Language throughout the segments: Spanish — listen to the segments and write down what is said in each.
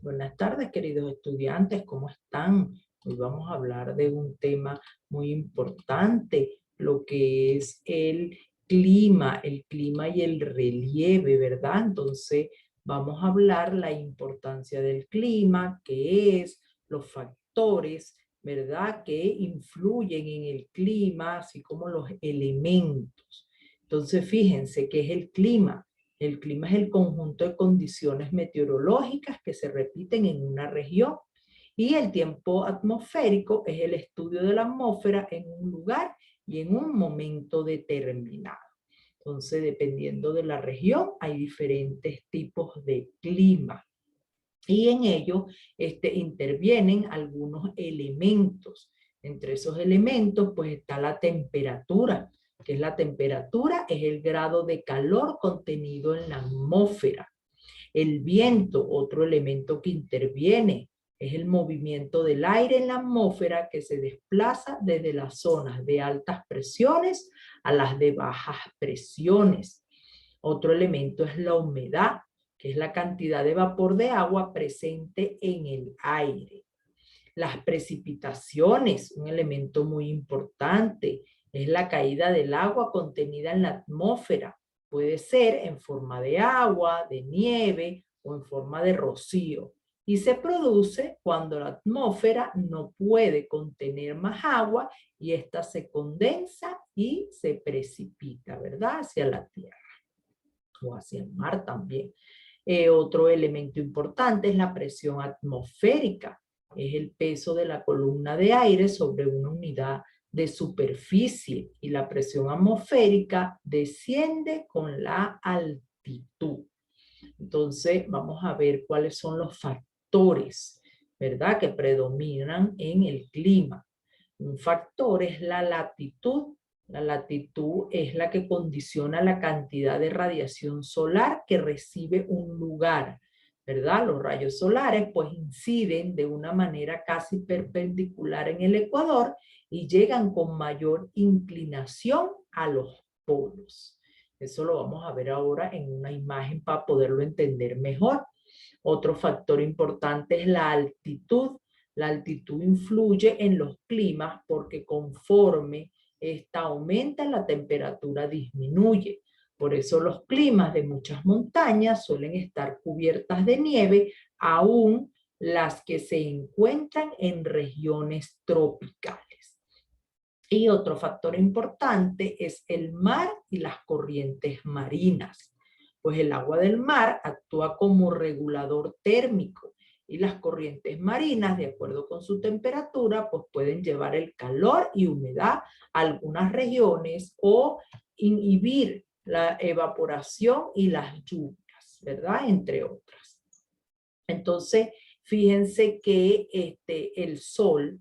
Buenas tardes, queridos estudiantes, ¿cómo están? Hoy vamos a hablar de un tema muy importante, lo que es el clima y el relieve, ¿verdad? Entonces, vamos a hablar la importancia del clima, qué es, los factores, ¿verdad?, que influyen en el clima, así como los elementos. Entonces, fíjense, ¿qué es el clima? El clima es el conjunto de condiciones meteorológicas que se repiten en una región y el tiempo atmosférico es el estudio de la atmósfera en un lugar y en un momento determinado. Entonces, dependiendo de la región, hay diferentes tipos de clima y en ello intervienen algunos elementos. Entre esos elementos, pues está la temperatura, que es la temperatura, es el grado de calor contenido en la atmósfera. El viento, otro elemento que interviene, es el movimiento del aire en la atmósfera que se desplaza desde las zonas de altas presiones a las de bajas presiones. Otro elemento es la humedad, que es la cantidad de vapor de agua presente en el aire. Las precipitaciones, un elemento muy importante, es la caída del agua contenida en la atmósfera. Puede ser en forma de agua, de nieve o en forma de rocío. Y se produce cuando la atmósfera no puede contener más agua y ésta se condensa y se precipita, ¿verdad?, hacia la tierra o hacia el mar también. Otro elemento importante es la presión atmosférica. Es el peso de la columna de aire sobre una unidad de superficie y la presión atmosférica desciende con la altitud. Entonces vamos a ver cuáles son los factores, ¿verdad?, que predominan en el clima. Un factor es la latitud. La latitud es la que condiciona la cantidad de radiación solar que recibe un lugar, ¿verdad? Los rayos solares pues inciden de una manera casi perpendicular en el ecuador y llegan con mayor inclinación a los polos. Eso lo vamos a ver ahora en una imagen para poderlo entender mejor. Otro factor importante es la altitud. La altitud influye en los climas porque conforme esta aumenta, la temperatura disminuye. Por eso los climas de muchas montañas suelen estar cubiertas de nieve, aún las que se encuentran en regiones tropicales. Y otro factor importante es el mar y las corrientes marinas. Pues el agua del mar actúa como regulador térmico y las corrientes marinas, de acuerdo con su temperatura, pues pueden llevar el calor y humedad a algunas regiones o inhibir la evaporación y las lluvias, ¿verdad?, entre otras. Entonces, fíjense que el sol,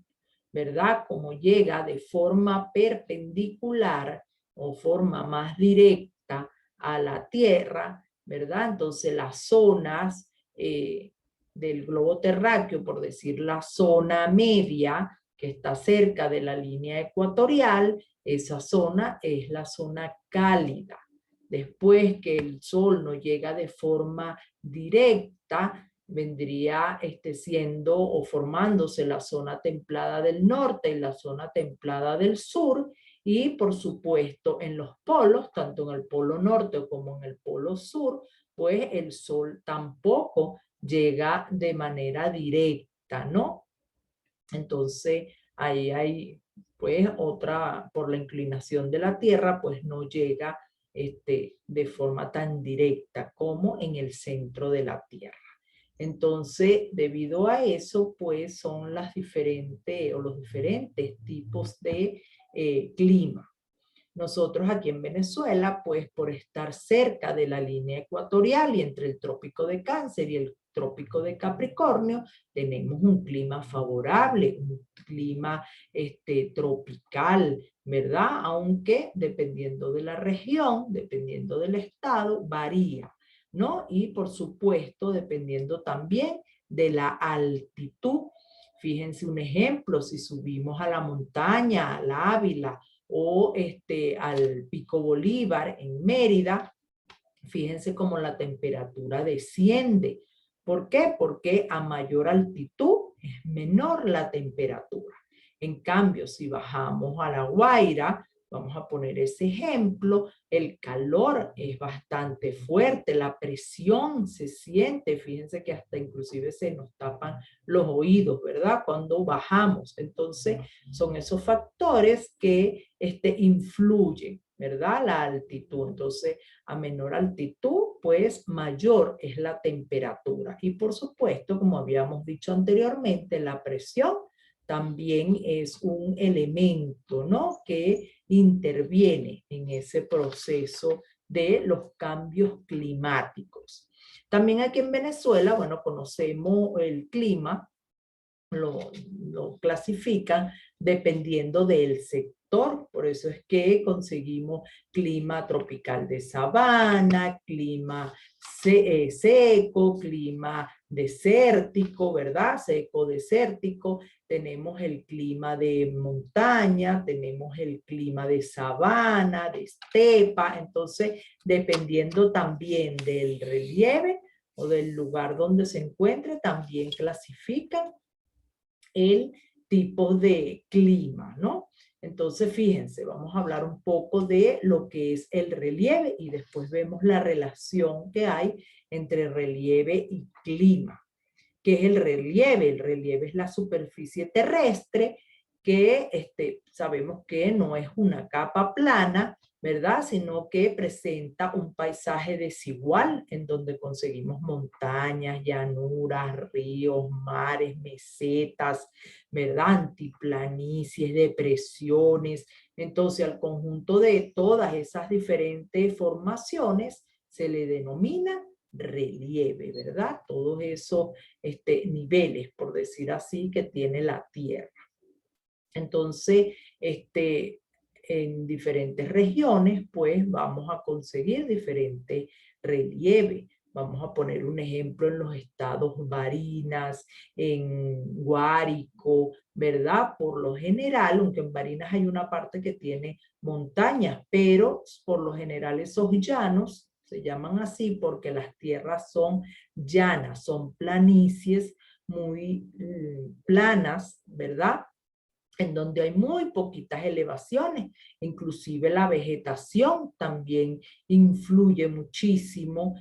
¿verdad?, como llega de forma perpendicular o forma más directa a la Tierra, ¿verdad? Entonces las zonas del globo terráqueo, por decir la zona media, que está cerca de la línea ecuatorial, esa zona es la zona cálida. Después que el sol no llega de forma directa, vendría siendo o formándose la zona templada del norte y la zona templada del sur, y por supuesto en los polos, tanto en el polo norte como en el polo sur, pues el sol tampoco llega de manera directa, ¿no? Entonces ahí hay pues otra, por la inclinación de la Tierra, pues no llega de forma tan directa como en el centro de la Tierra. Entonces, debido a eso, pues son las diferentes o los diferentes tipos de clima. Nosotros aquí en Venezuela, pues por estar cerca de la línea ecuatorial y entre el trópico de Cáncer y el trópico de Capricornio, tenemos un clima favorable, un clima tropical, ¿verdad? Aunque dependiendo de la región, dependiendo del estado, varía, ¿no? Y por supuesto, dependiendo también de la altitud. Fíjense un ejemplo, si subimos a la montaña, al Ávila, o al Pico Bolívar en Mérida, fíjense cómo la temperatura desciende, ¿Por qué? Porque a mayor altitud es menor la temperatura. En cambio, si bajamos a La Guaira, vamos a poner ese ejemplo, el calor es bastante fuerte, la presión se siente, fíjense que hasta inclusive se nos tapan los oídos, ¿verdad? Cuando bajamos. Entonces, son esos factores que influyen, ¿verdad? La altitud. Entonces, a menor altitud, pues mayor es la temperatura. Y por supuesto, como habíamos dicho anteriormente, la presión también es un elemento, ¿no?, que interviene en ese proceso de los cambios climáticos. También aquí en Venezuela, bueno, conocemos el clima, lo clasifican dependiendo del sector, por eso es que conseguimos clima tropical de sabana, clima seco, clima desértico, ¿verdad? Seco, desértico, tenemos el clima de montaña, tenemos el clima de sabana, de estepa, entonces dependiendo también del relieve o del lugar donde se encuentre, también clasifican el tipo de clima, ¿no? Entonces, fíjense, vamos a hablar un poco de lo que es el relieve y después vemos la relación que hay entre relieve y clima. ¿Qué es el relieve? El relieve es la superficie terrestre que sabemos que no es una capa plana, ¿verdad? Sino que presenta un paisaje desigual en donde conseguimos montañas, llanuras, ríos, mares, mesetas, ¿verdad? Antiplanicies, depresiones. Entonces, al conjunto de todas esas diferentes formaciones se le denomina relieve, ¿verdad? Todos esos niveles, por decir así, que tiene la Tierra. Entonces, en diferentes regiones, pues vamos a conseguir diferentes relieves. Vamos a poner un ejemplo en los estados Barinas, en Guárico, ¿verdad? Por lo general, aunque en Barinas hay una parte que tiene montañas, pero por lo general esos llanos se llaman así porque las tierras son llanas, son planicies muy planas, ¿verdad? En donde hay muy poquitas elevaciones, inclusive la vegetación también influye muchísimo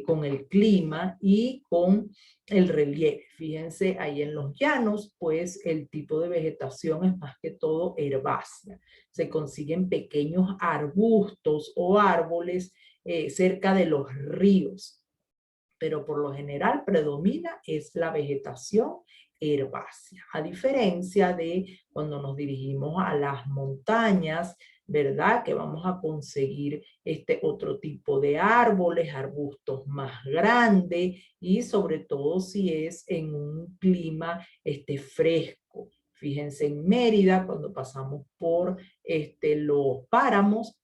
con el clima y con el relieve. Fíjense, ahí en los llanos, pues el tipo de vegetación es más que todo herbácea. Se consiguen pequeños arbustos o árboles cerca de los ríos, pero por lo general predomina es la vegetación herbácea, a diferencia de cuando nos dirigimos a las montañas, ¿verdad? Que vamos a conseguir otro tipo de árboles, arbustos más grandes y sobre todo si es en un clima fresco. Fíjense en Mérida, cuando pasamos por los páramos,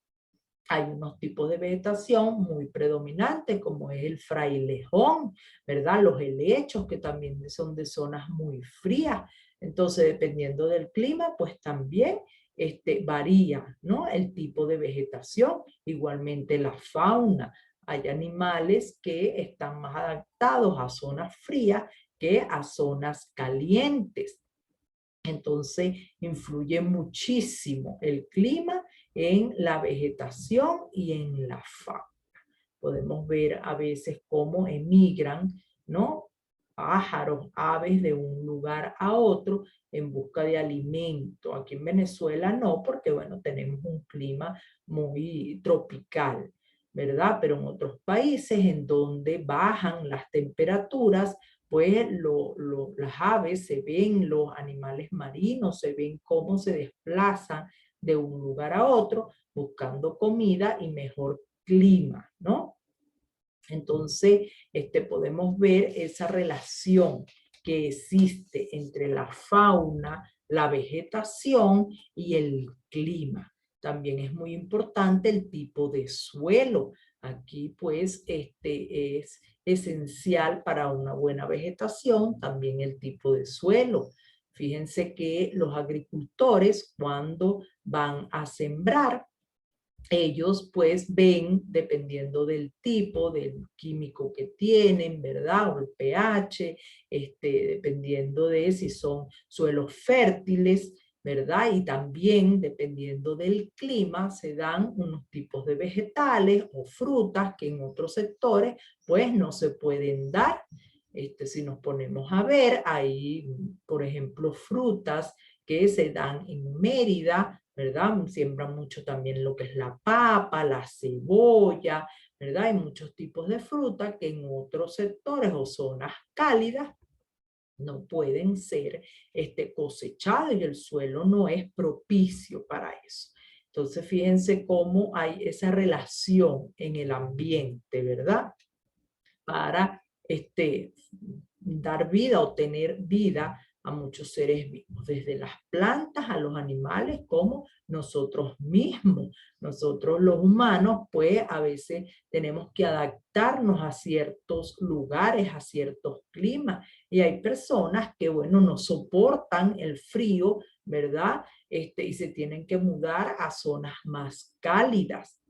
hay unos tipos de vegetación muy predominantes, como es el frailejón, ¿verdad? Los helechos, que también son de zonas muy frías. Entonces, dependiendo del clima, pues también varía, ¿no?, el tipo de vegetación. Igualmente la fauna. Hay animales que están más adaptados a zonas frías que a zonas calientes. Entonces, influye muchísimo el clima en la vegetación y en la fauna. Podemos ver a veces cómo emigran, ¿no?, pájaros, aves de un lugar a otro en busca de alimento. Aquí en Venezuela no, porque bueno, tenemos un clima muy tropical, ¿verdad? Pero en otros países en donde bajan las temperaturas, pues las aves se ven, los animales marinos se ven cómo se desplazan de un lugar a otro buscando comida y mejor clima, ¿no? Entonces, podemos ver esa relación que existe entre la fauna, la vegetación y el clima. También es muy importante el tipo de suelo. Aquí, pues, es esencial para una buena vegetación también el tipo de suelo. Fíjense que los agricultores, cuando van a sembrar, ellos pues ven, dependiendo del tipo, del químico que tienen, ¿verdad? O el pH, dependiendo de si son suelos fértiles, ¿verdad? Y también, dependiendo del clima, se dan unos tipos de vegetales o frutas que en otros sectores pues no se pueden dar. Si nos ponemos a ver, hay, por ejemplo, frutas que se dan en Mérida, ¿verdad? Siembran mucho también lo que es la papa, la cebolla, ¿verdad? Hay muchos tipos de fruta que en otros sectores o zonas cálidas no pueden ser cosechados y el suelo no es propicio para eso. Entonces, fíjense cómo hay esa relación en el ambiente, ¿verdad? Para dar vida o tener vida a muchos seres vivos, desde las plantas a los animales como nosotros mismos. Nosotros los humanos, pues a veces tenemos que adaptarnos a ciertos lugares, a ciertos climas, y hay personas que, bueno, no soportan el frío, ¿verdad? Y se tienen que mudar a zonas más cálidas.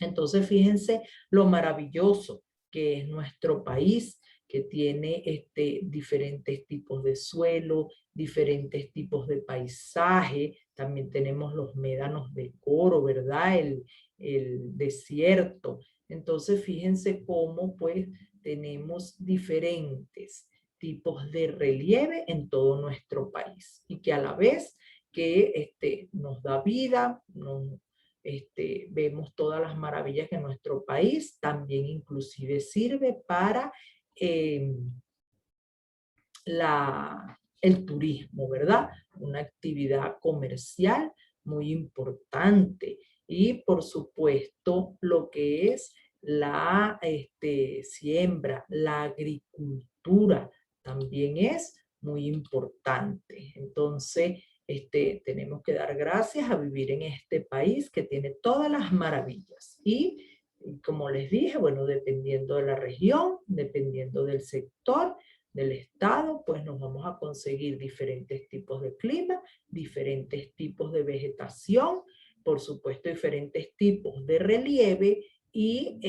Entonces, fíjense lo maravilloso que es nuestro país, que tiene diferentes tipos de suelo, diferentes tipos de paisaje. También tenemos los médanos de Coro, ¿verdad? El desierto. Entonces, fíjense cómo pues tenemos diferentes tipos de relieve en todo nuestro país y que a la vez que nos da vida, vemos todas las maravillas que nuestro país también inclusive sirve para eh, el turismo, ¿verdad? Una actividad comercial muy importante y por supuesto lo que es la siembra, la agricultura también es muy importante. Entonces, tenemos que dar gracias a vivir en este país que tiene todas las maravillas. Y como les dije, bueno, dependiendo de la región, dependiendo del sector, del estado, pues nos vamos a conseguir diferentes tipos de clima, diferentes tipos de vegetación, por supuesto diferentes tipos de relieve y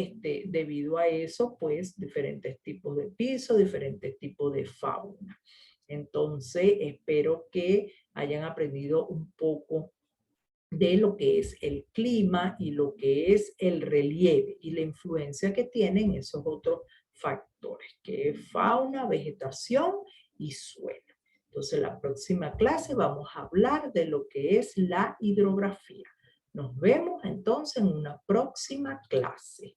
debido a eso, pues diferentes tipos de piso, diferentes tipos de fauna. Entonces, espero que hayan aprendido un poco de lo que es el clima y lo que es el relieve y la influencia que tienen esos otros factores, que es fauna, vegetación y suelo. Entonces, la próxima clase vamos a hablar de lo que es la hidrografía. Nos vemos entonces en una próxima clase.